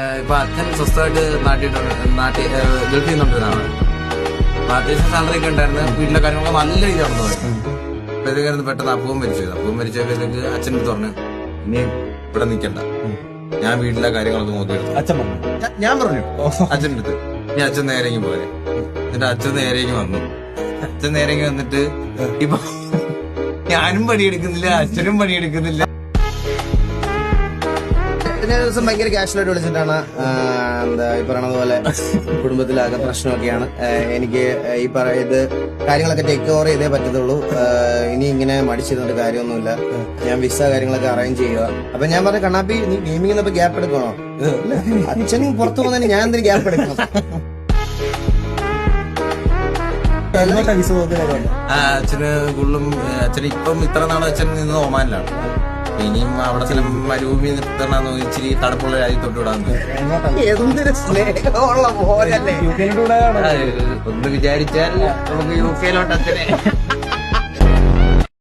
ഇപ്പൊ അച്ഛൻ സ്വസ്ഥമായിട്ട് ഗൾഫിൽ നിന്നുകൊണ്ടിരുന്നതാണ്. അപ്പൊ അത്യാവശ്യം സാലറി ഒക്കെ ഉണ്ടായിരുന്നു. വീട്ടിലെ കാര്യങ്ങളൊക്കെ നല്ല രീതിയിൽ നടന്നു പോയി. അപ്പൊ ഇതൊക്കെ പെട്ടെന്ന് അപ്പവും മരിച്ചപ്പോഴത്തേക്ക് അച്ഛൻ പറഞ്ഞു, ഇനി ഇവിടെ നിൽക്കണ്ട, ഞാൻ വീട്ടിലെ കാര്യങ്ങളൊക്കെ നോക്കിയെടുത്തു. ഞാൻ പറഞ്ഞു അച്ഛൻ്റെ അടുത്ത്, ഇനി അച്ഛൻ നേരെങ്കിൽ പോലെ. എന്നിട്ട് അച്ഛൻ നേരെങ്കിൽ വന്നു. അച്ഛൻ നേരെങ്കിൽ വന്നിട്ട് ഇപ്പൊ ഞാനും പണിയെടുക്കുന്നില്ല, അച്ഛനും പണിയെടുക്കുന്നില്ല. ദിവസം ഭയങ്കര കാഷ്വലായിട്ട് വിളിച്ചിട്ടാണ് എന്താ ഈ പറയണത് പോലെ കുടുംബത്തിലാകെ പ്രശ്നമൊക്കെയാണ്. എനിക്ക് ഈ ഇത് കാര്യങ്ങളൊക്കെ ടേക്ക് ഓവർ ചെയ്തേ പറ്റത്തുള്ളൂ. ഇനി ഇങ്ങനെ മടിച്ചിരുന്നിട്ട് കാര്യമൊന്നുമില്ല. ഞാൻ വിസ കാര്യങ്ങളൊക്കെ അറേഞ്ച് ചെയ്യുക. അപ്പൊ ഞാൻ പറഞ്ഞ കണ്ണാപ്പി, നീ ഗെയിമിംഗ് ഇപ്പൊ ഗ്യാപ്പ് എടുക്കണോ? അച്ഛനും പുറത്തു പോകുന്നതിന് ഞാൻ എന്തിനു ഗ്യാപ്പ് എടുക്കണം? അച്ഛന് കൂടുതലും അച്ഛൻ ഇപ്പം ഇത്ര നാളും അച്ഛൻ നിന്ന് ഒമാനിലാണ്. ഇനിയും അവിടെ ചില മരുഭൂമി നിർത്തണമെന്ന് ഇച്ചിരി തണുപ്പുള്ള രാജ്യത്തോട്ട് വിടാന്ന് ഒന്ന് വിചാരിച്ചാൽ നമുക്ക് യു കെയിലോട്ട് അച്ഛനെ